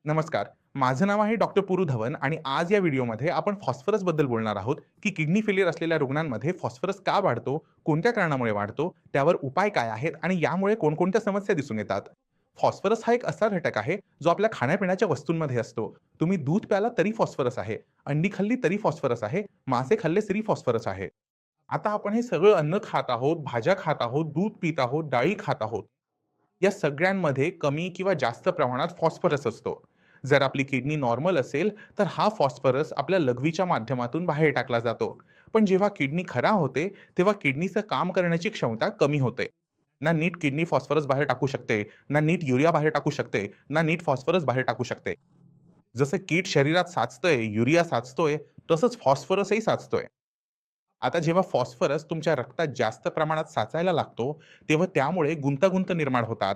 नमस्कार. माझं नाव आहे डॉक्टर पुरू धवन आणि आज या व्हिडिओमध्ये आपण फॉस्फरस बद्दल बोलणार आहोत, की किडनी फेलियर असलेल्या रुग्णांमध्ये फॉस्फरस का वाढतो, कोणत्या कारणामुळे वाढतो, त्यावर उपाय काय आहेत आणि यामुळे कोणकोणत्या समस्या दिसून येतात. फॉस्फरस हा एक असा घटक आहे, जो आपल्या खाण्यापिण्याच्या वस्तूंमध्ये असतो. तुम्ही दूध प्याला तरी फॉस्फरस आहे, अंडी खाल्ली तरी फॉस्फरस आहे, मासे खाल्ले तरी फॉस्फरस आहे. आता आपण हे सगळं अन्न खात आहोत, भाज्या खात आहोत, दूध पीत आहोत, डाळी खात आहोत. या सगळ्यांमध्ये कमी किंवा जास्त प्रमाणात फॉस्फरस असतो. जर आपली किडनी नॉर्मल असेल, तर हा फॉस्फरस आपल्या लघवीच्या माध्यमातून बाहेर टाकला जातो. पण जेव्हा किडनी खराब होते, तेव्हा किडनीचं काम करण्याची क्षमता कमी होते. ना नीट किडनी फॉस्फरस बाहेर टाकू शकते, ना नीट युरिया बाहेर टाकू शकते, ना नीट फॉस्फरस बाहेर टाकू शकते. जसं कीट शरीरात साचतंय, युरिया साचतोय, तसंच फॉस्फरसही साचतोय. आता जेव्हा फॉस्फरस तुमच्या रक्तात जास्त प्रमाणात साचायला लागतो, तेव्हा त्यामुळे गुंतागुंत निर्माण होतात.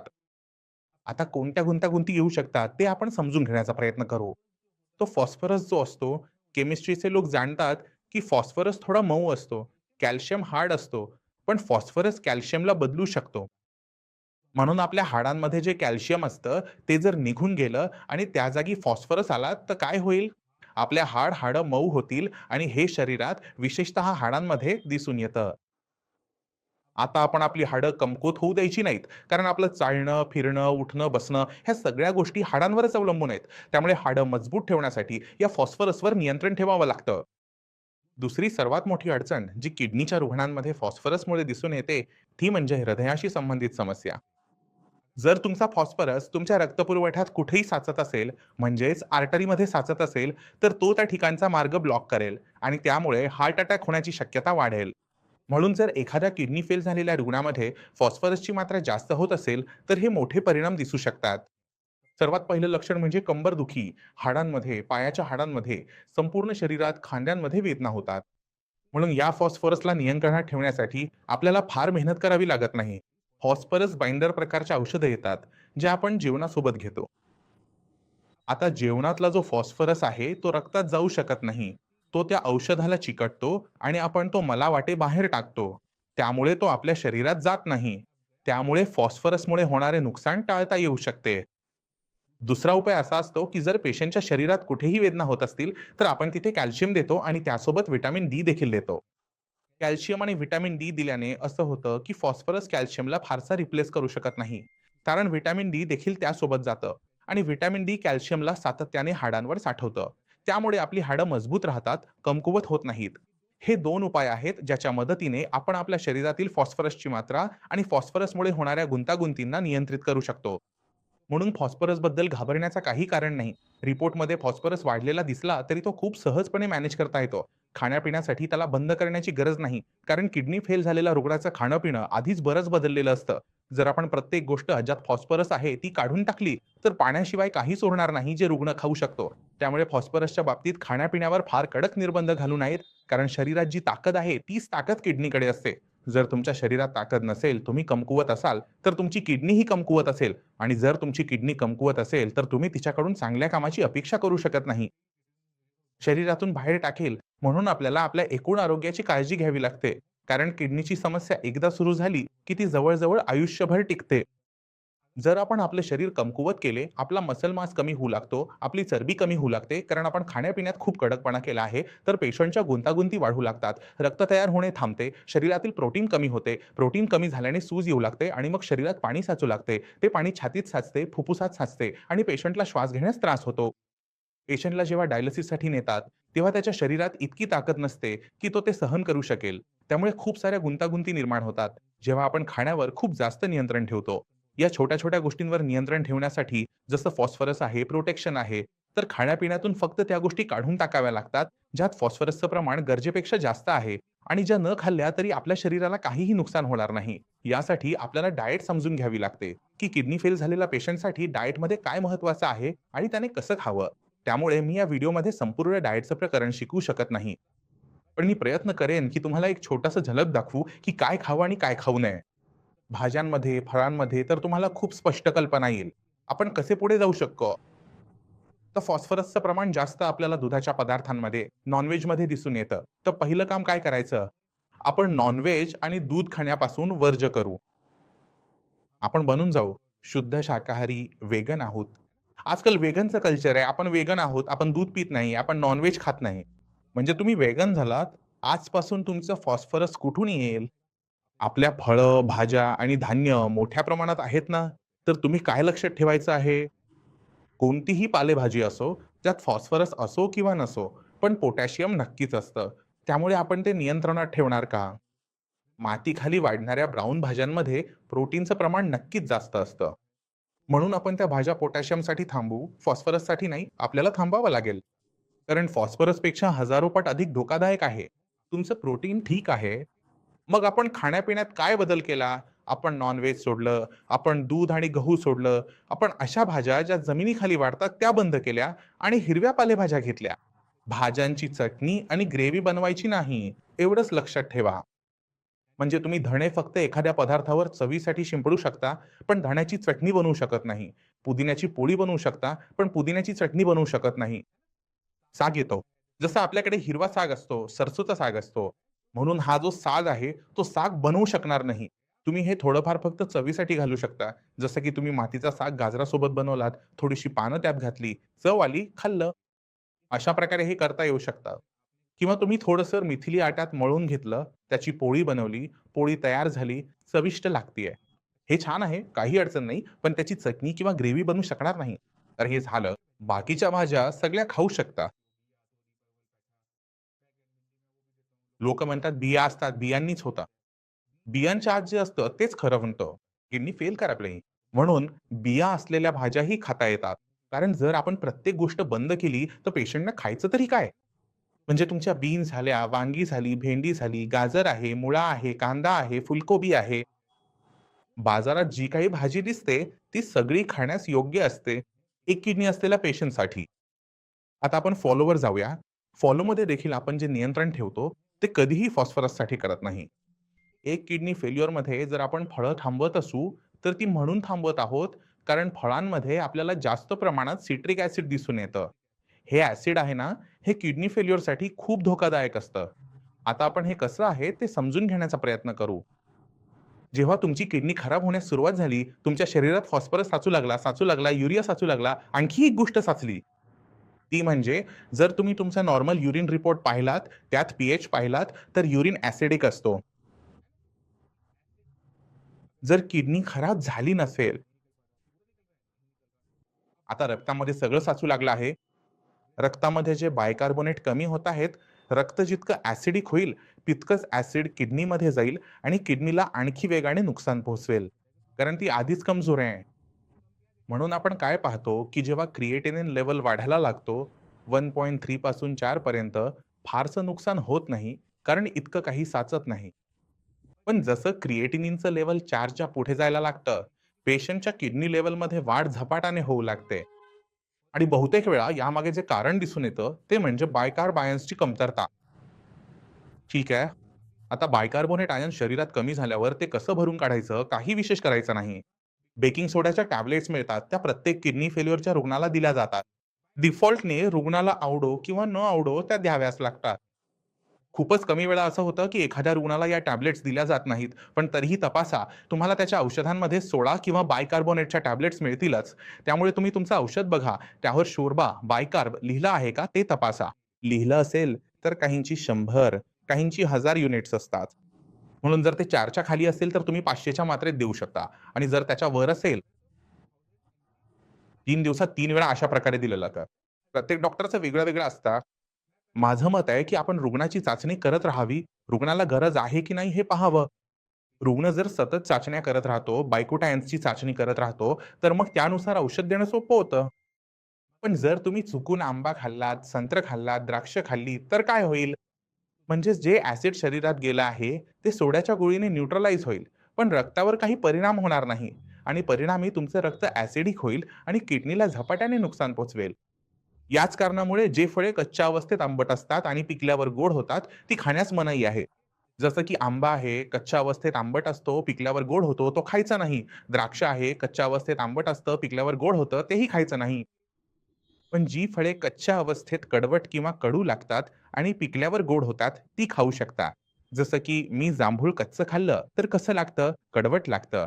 आता कोणत्या गुंतागुंती येऊ शकतात ते आपण समजून घेण्याचा प्रयत्न करू. तो फॉस्फरस जो असतो, केमिस्ट्रीचे लोक जाणतात की फॉस्फरस थोडा मऊ असतो, कॅल्शियम हार्ड असतो, पण फॉस्फरस कॅल्शियमला बदलू शकतो. म्हणून आपल्या हाडांमध्ये जे कॅल्शियम असतं ते जर निघून गेलं आणि त्या जागी फॉस्फरस आला तर काय होईल? आपल्या हाडं मऊ होतील आणि हे शरीरात विशेषतः हाडांमध्ये दिसून येतं. आता आपण आपली हाडं कमकुवत होऊ द्यायची नाहीत. कारण आपलं चालणं, फिरणं, उठणं, बसणं ह्या सगळ्या गोष्टी हाडांवरच अवलंबून आहेत. त्यामुळे हाडं मजबूत ठेवण्यासाठी या फॉस्फरसवर नियंत्रण ठेवावं लागतं. दुसरी सर्वात मोठी अडचण जी किडनीच्या रुग्णांमध्ये फॉस्फरसमुळे दिसून येते, ती म्हणजे हृदयाशी संबंधित समस्या. जर तुमचा फॉस्फरस तुमच्या रक्तपुरवठ्यात कुठेही साचत असेल, म्हणजेच आर्टरीमध्ये साचत असेल, तर तो त्या ठिकाणचा मार्ग ब्लॉक करेल आणि त्यामुळे हार्ट अटॅक होण्याची शक्यता वाढेल. म्हणून जर एखाद्या किडनी फेल झालेल्या रुग्णामध्ये फॉस्फरसची मात्रा जास्त होत असेल, तर हे मोठे परिणाम दिसू शकतात. सर्वात पहिलं लक्षण म्हणजे कंबरदुखी, हाडांमध्ये, पायाच्या हाडांमध्ये, संपूर्ण शरीरात, खांद्यांमध्ये वेदना होतात. म्हणून या फॉस्फरसला नियंत्रणात ठेवण्यासाठी आपल्याला फार मेहनत करावी लागत नाही. फॉस्फरस बाइंडर प्रकारच्या औषधं येतात, जे आपण जेवणासोबत घेतो. आता जेवणातला जो फॉस्फरस आहे तो रक्तात जाऊ शकत नाही. तो त्या औषधाला चिकटतो आणि आपण तो मला वाटे बाहेर टाकतो. त्यामुळे तो आपल्या शरीरात जात नाही. त्यामुळे फॉस्फरसमुळे होणारे नुकसान टाळता येऊ शकते. दुसरा उपाय असा असतो, की जर पेशंटच्या शरीरात कुठेही वेदना होत असतील, तर आपण तिथे कॅल्शियम देतो आणि त्यासोबत व्हिटॅमिन डी देखील देतो. कॅल्शियम आणि व्हिटॅमिन डी दिल्याने असं होतं, की फॉस्फरस कॅल्शियमला फारसा रिप्लेस करू शकत नाही. कारण व्हिटॅमिन डी देखील त्यासोबत जातं आणि व्हिटॅमिन डी कॅल्शियमला सातत्याने हाडांवर साठवतं. त्यामुळे आपली हाडं मजबूत राहतात, कमकुवत होत नाहीत. हे 2 उपाय आहेत, ज्याच्या मदतीने आपण आपल्या शरीरातील फॉस्फरसची मात्रा आणि फॉस्फरसमुळे होणाऱ्या गुंतागुंतींना नियंत्रित करू शकतो. म्हणून फॉस्फरसबद्दल घाबरण्याचं काही कारण नाही. रिपोर्टमध्ये फॉस्फरस वाढलेला दिसला तरी तो खूप सहजपणे मॅनेज करता येतो. खाण्यापिण्यासाठी त्याला बंद करण्याची गरज नाही. कारण किडनी फेल झालेल्या रुग्णाचं खाणं-पिणं आधीच बरंच बदललेलं असतं. जर आपण प्रत्येक गोष्ट ज्यात फॉस्फरस आहे ती काढून टाकली, तर पाण्याशिवाय काहीच उरणार नाही जे रुग्ण खाऊ शकतो. त्यामुळे फॉस्फरसच्या बाबतीत खाण्यापिण्यावर फार कडक निर्बंध घालू नयेत. कारण शरीरात जी ताकद आहे तीच ताकद किडनीकडे असते. जर तुमच्या शरीरात ताकद नसेल, तुम्ही कमकुवत असाल, तर तुमची किडनीही कमकुवत असेल आणि जर तुमची किडनी कमकुवत असेल, तर तुम्ही तिच्याकडून चांगल्या कामाची अपेक्षा करू शकत नाही. शरीरातून बाहेर टाकेल म्हणून आपल्याला आपल्या एकूण आरोग्याची काळजी घ्यावी लागते. कारण किडनीची समस्या एकदा सुरू झाली, की ती जवळ आयुष्यभर टिकते. जर आपण आपले शरीर कमकुवत केले, आपला मसल मास कमी होऊ लागतो, आपली चरबी कमी होऊ लागते, कारण आपण खाण्यापिण्यात खूप कडकपणा केला आहे, तर पेशंटच्या गुंतागुंती वाढू लागतात. रक्त तयार होणे थांबते, शरीरातील प्रोटीन कमी होते, प्रोटीन कमी झाल्याने सूज येऊ लागते आणि मग शरीरात पाणी साचू लागते. ते पाणी छातीत साचते, फुफ्फुसात साचते आणि पेशंटला श्वास घेण्यास त्रास होतो. पेशंटला जेव्हा डायलिसिससाठी नेतात, तेव्हा त्याच्या शरीरात इतकी ताकद नसते, की तो ते सहन करू शकेल. त्यामुळे खूप साऱ्या गुंतागुंती निर्माण होतात. जेव्हा आपण खाण्यावर खूप जास्त नियंत्रण ठेवतो. या छोट्या-छोट्या गोष्टींवर नियंत्रण ठेवण्यासाठी जसं फॉस्फरस आहे, प्रोटेक्शन आहे, तर खाण्यापिण्यातून फक्त त्या गोष्टी काढून टाकाव्या लागतात, ज्यात फॉस्फरसचं प्रमाण गरजेपेक्षा जास्त आहे आणि ज्या न खाल्ल्या तरी आपल्या शरीराला काहीही नुकसान होणार नाही. यासाठी आपल्याला डाएट समजून घ्यावी लागते, की किडनी फेल झालेल्या पेशंटसाठी डाएटमध्ये काय महत्त्वाचं आहे आणि त्याने कसं खावं. त्यामुळे मी या व्हिडिओमध्ये संपूर्ण डाएटचं प्रकरण शिकवू शकत नाही. पण मी प्रयत्न करेन, की तुम्हाला एक छोटंसं झलक दाखवू, की काय खावं आणि काय खाऊ नये. भाज्यांमध्ये, फळांमध्ये तर तुम्हाला खूप स्पष्ट कल्पना येईल. आपण कसे पुढे जाऊ शकतो? तर फॉस्फरसचं प्रमाण जास्त आपल्याला दुधाच्या पदार्थांमध्ये, नॉन-व्हेजमध्ये दिसून येतं. तर पहिलं काम काय करायचं? आपण नॉन-व्हेज आणि दूध खाण्यापासून वर्ज्य करू. आपण बनून जाऊ. शुद्ध शाकाहारी, वेगन आहोत. आजकाल वेगनचं कल्चर आहे. आपण वेगन आहोत. आपण दूध पीत नाही. आपण नॉन-व्हेज खात नाही. म्हणजे तुम्ही वेगन झालात, आजपासून तुमचं फॉस्फरस कुठून येईल? आपल्या फळं, भाज्या आणि धान्य मोठ्या प्रमाणात आहेत ना, तर तुम्ही काय लक्षात ठेवायचं आहे? कोणतीही पालेभाजी असो, त्यात फॉस्फरस असो किंवा नसो, पण पोटॅशियम नक्कीच असतं. त्यामुळे आपण ते नियंत्रणात ठेवणार का? मातीखाली वाढणाऱ्या ब्राउन भाज्यांमध्ये प्रोटीनचं प्रमाण नक्कीच जास्त असतं. म्हणून आपण त्या भाज्या पोटॅशियमसाठी थांबवू, फॉस्फरससाठी नाही, आपल्याला थांबावं लागेल. कारण फॉस्फरसपेक्षा हजारो पट अधिक धोकादायक आहे. तुमचं प्रोटीन ठीक आहे. मग आपण खाण्यापिण्यात काय बदल केला? आपण नॉन-व्हेज सोडलं, आपण दूध आणि गहू सोडलं, आपण अशा भाज्या ज्या जमिनीखाली वाढतात त्या बंद केल्या आणि हिरव्या पालेभाज्या घेतल्या. भाज्यांची चटणी आणि ग्रेव्ही बनवायची नाही, एवढंच लक्षात ठेवा. म्हणजे तुम्ही धणे फक्त एखाद्या पदार्थावर चवीसाठी शिंपडू शकता, पण धण्याची चटणी बनवू शकत नाही. पुदिन्याची पोळी बनवू शकता, पण पुदिन्याची चटणी बनवू शकत नाही. साग येतो. जसं आपल्याकडे हिरवा साग असतो, सरसोचा साग असतो. म्हणून हा जो साग आहे, तो साग बनवू शकणार नाही. तुम्ही हे थोडंफार फक्त चवीसाठी घालू शकता. जसं की तुम्ही मातीचा साग गाजरासोबत बनवलात, थोडीशी पानं त्यात घातली, चव आली, खाल्लं. अशा प्रकारे हे करता येऊ शकतं. किंवा तुम्ही थोडंसं मिथिली आट्यात मळून घेतलं, त्याची पोळी बनवली, पोळी तयार झाली, चविष्ट लागतीये. हे छान आहे, काही अडचण नाही. पण त्याची चटणी किंवा ग्रेव्ही बनवू शकणार नाही. तर हे झालं. बाकीच्या भाज्या सगळ्या खाऊ शकता. लोकं म्हणतात बिया असतात, बियांनीच होतं. बियांच्या आत जे असतं तेच खरं म्हणतं. किडनी फेल करा आपली. म्हणून बिया असलेल्या भाज्याही खाता येतात. कारण जर आपण प्रत्येक गोष्ट बंद केली, तर पेशंटनं खायचं तरी काय? म्हणजे तुमच्या बीन्स झाल्या, वांगी झाली, भेंडी झाली, गाजर आहे, मुळा आहे, कांदा आहे, फुलकोबी आहे. बाजारात जी काही भाजी दिसते, ती सगळी खाण्यास योग्य असते. एक किडनी असलेल्या पेशंटसाठी. आता आपण फॉलोवर जाऊया. फॉलोमध्ये देखील आपण जे नियंत्रण ठेवतो, ते कधीही फॉस्फरससाठी करत नाही. एक किडनी फेल्युअरमध्ये जर आपण फळं थांबवत असू, तर ती म्हणून थांबवत आहोत, कारण फळांमध्ये आपल्याला जास्त प्रमाणात सिट्रिक ॲसिड दिसून येतं. हे ॲसिड आहे ना, हे किडनी फेल्युअरसाठी खूप धोकादायक असतं. आता आपण हे कसं आहे ते समजून घेण्याचा प्रयत्न करू. जेव्हा तुमची किडनी खराब होण्यास सुरुवात झाली, तुमच्या शरीरात फॉस्फरस साचू लागला, युरिया साचू लागला, आणखी एक गोष्ट साचली. ती म्हणजे जर तुम्ही तुमचा नॉर्मल युरिन रिपोर्ट पाहिलात, त्यात पी-एच पाहिलात, तर युरिन ॲसिडिक असतो. जर किडनी खराब झाली नसेल, आता रक्तामध्ये सगळं साचू लागलं आहे. रक्तामध्ये जे बायकार्बोनेट कमी होत आहेत, रक्त जितकं ॲसिडिक होईल, तितकंच ॲसिड किडनीमध्ये जाईल आणि किडनीला आणखी वेगाने नुकसान पोहोचवेल. कारण ती आधीच कमजोर आहे. म्हणून आपण काय पाहतो, की जेव्हा क्रिएटिनिन लेव्हल वाढायला लागतो, 1.3 पासून 4 पर्यंत फारसं नुकसान होत नाही, कारण इतकं काही साचत नाही. पण जसं क्रिएटिनिनचं लेव्हल 4च्या पुढे जायला लागतं, पेशंटच्या किडनी लेव्हलमध्ये वाढ झपाट्याने होऊ लागते. आणि बहुतेक वेळा यामागे जे कारण दिसून येतं, ते म्हणजे बायकार्ब आयन्सची कमतरता. ठीक आहे. आता बायकार्बोनेट आयन शरीरात कमी झाल्यावर ते कसं भरून काढायचं, काही विशेष करायचं नाही. बेकिंग सोड्याच्या टॅबलेट्स मिळतात, त्या प्रत्येक किडनी फेल्युअरच्या रुग्णाला दिल्या जातात. डिफॉल्टने रुग्णाला आवडो किंवा न आवडो त्या द्याव्याच लागतात. खूपच कमी वेळा असं होतं, की एखाद्या रुग्णाला या टॅबलेट्स दिल्या जात नाहीत, पण तरीही तपासा. तुम्हाला त्याच्या औषधांमध्ये सोडा किंवा बायकार्बोनेटच्या टॅबलेट्स मिळतीलच. त्यामुळे तुम्ही तुमचं औषध बघा, त्यावर शोरबा, बायकार्ब लिहिलं आहे का ते तपासा. लिहिलं असेल तर काहींची 100, काहींची 1000 युनिट्स असतात. म्हणून जर ते 4च्या खाली असेल, तर तुम्ही 500च्या मात्रेत देऊ शकता आणि जर त्याच्या वर असेल, 3 दिवसात 3 वेळा अशा प्रकारे दिलं जातं. प्रत्येक डॉक्टरचं वेगळं-वेगळं असतं. माझं मत आहे, की आपण रुग्णाची चाचणी करत राहावी. रुग्णाला गरज आहे की नाही हे पाहावं. रुग्ण जर सतत चाचण्या करत राहतो, बायकोटायन्सची चाचणी करत राहतो, तर मग त्यानुसार औषध देणं सोपं होतं. पण जर तुम्ही चुकून आंबा खाल्लात, संत्र खाल्लात, द्राक्ष खाल्ली, तर काय होईल? म्हणजे जे ॲसिड शरीरात गेलं आहे, ते सोड्याच्या गोळीने न्यूट्रलाइज होईल. पण रक्तावर काही परिणाम होणार नाही आणि परिणामी तुमचं रक्त ॲसिडिक होईल आणि किडनीला झपाट्याने नुकसान पोहोचवेल. याच कारणामुळे जे फळे कच्च्या अवस्थेत आंबट असतात आणि पिकल्यावर गोड होतात, ती खाण्यास मनाई आहे. जसं की आंबा आहे, कच्च्या अवस्थेत आंबट असतो, पिकल्यावर गोड होतो, तो खायचा नाही. द्राक्ष आहे, कच्च्या अवस्थेत आंबट असतं, पिकल्यावर गोड होतं, तेही खायचं नाही. पण जी फळे कच्च्या अवस्थेत कडवट किंवा कडू लागतात आणि पिकल्यावर गोड होतात, ती खाऊ शकता. जसं की मी जांभूळ कच्चं खाल्लं, तर कसं लागतं? कडवट लागतं.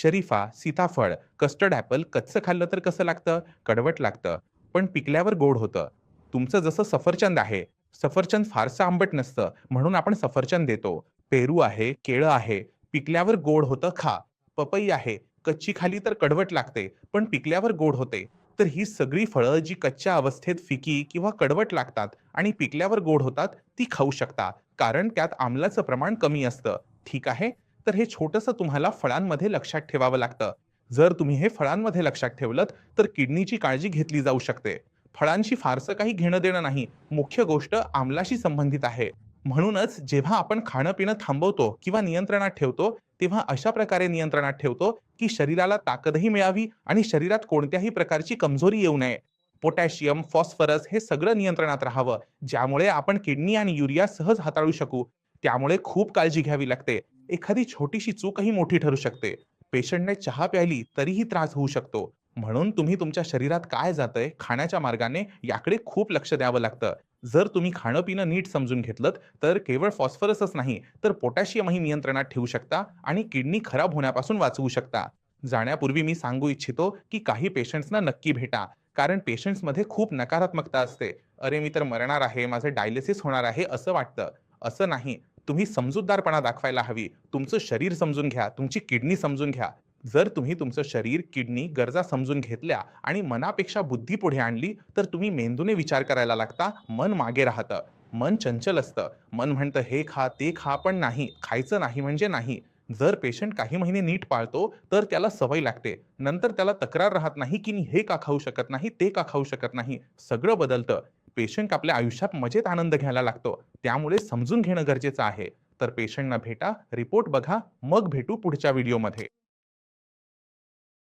शरीफा, सीताफळ, कस्टर्ड ॲपल कच्चं खाल्लं तर कसं लागतं? कडवट लागतं. पण पिकल्यावर गोड होतं. तुमचं जसं सफरचंद आहे. सफरचंद फारसं आंबट नसतं, म्हणून आपण सफरचंद देतो. पेरू आहे, केळं आहे, पिकल्यावर गोड होतं, खा. पपई आहे, कच्ची खाल्ली तर कडवट लागते, पण पिकल्यावर गोड होते. तर ही सगळी फळं जी कच्च्या अवस्थेत फिकी किंवा कडवट लागतात आणि पिकल्यावर गोड होतात, ती खाऊ शकता. कारण त्यात आम्लाचं प्रमाण कमी असतं. ठीक आहे? तर हे छोटंसं तुम्हाला फळांमध्ये लक्षात ठेवावं लागतं. जर तुम्ही हे फळांमध्ये लक्षात ठेवलत, तर किडनीची काळजी घेतली जाऊ शकते. फळांशी फारसं काही घेणं-देणं नाही. मुख्य गोष्ट आम्लाशी संबंधित आहे. म्हणूनच जेव्हा आपण खाणं-पिणं थांबवतो किंवा नियंत्रणात ठेवतो, तेव्हा अशा प्रकारे नियंत्रणात ठेवतो, की शरीराला ताकदही मिळावी आणि शरीरात कोणत्याही प्रकारची कमजोरी येऊ नये. पोटॅशियम, फॉस्फरस हे सगळं नियंत्रणात राहावं, ज्यामुळे आपण किडनी आणि युरिया सहज हाताळू शकू. त्यामुळे खूप काळजी घ्यावी लागते. एखादी छोटीशी चूकही मोठी ठरू शकते. पेशंटने चहा प्यायली तरीही त्रास होऊ शकतो. म्हणून तुम्ही तुमच्या शरीरात काय जातंय खाण्याच्या मार्गाने याकडे खूप लक्ष द्यावं लागतं. जर तुम्ही खाणं-पिणं नीट समजून घेतलत, तर केवळ फॉस्फरसच नाही, तर पोटॅशियमही नियंत्रणात ठेवू शकता आणि किडनी खराब होण्यापासून वाचवू शकता. जाण्यापूर्वी मी सांगू इच्छितो, की काही पेशंट्सना नक्की भेटा. कारण पेशंट्समध्ये खूप नकारात्मकता असते. "अरे, मी तर मरणार आहे, माझं डायलिसिस होणार आहे," असं वाटतं. असं नाही. तुम्ही समजूतदारपणा दाखवायला हवी. तुमचं शरीर समजून घ्या, तुमची किडनी समजून घ्या. जर तुम्ही तुमचं शरीर, किडनी गरजा समजून घेतल्या आणि मनापेक्षा बुद्धी पुढे आणली, तर तुम्ही मेंदूने विचार करायला लागता, मन मागे राहतं. मन चंचल असतं. मन म्हणतं हे खा, ते खा, पण नाही. खायचं नाही म्हणजे नाही. जर पेशंट काही महिने नीट पाळतो, तर त्याला सवय लागते. नंतर त्याला तक्रार राहत नाही, की मी हे का खाऊ शकत नाही, ते का खाऊ शकत नाही. सगळं बदलतं. पेशंट आपल्या आयुष्यात मजेत आनंद घ्यायला लागतो. त्यामुळे समजून घेणं गरजेचं आहे. तर पेशंटना भेटा, रिपोर्ट बघा, मग भेटू पुढच्या व्हिडिओमध्ये.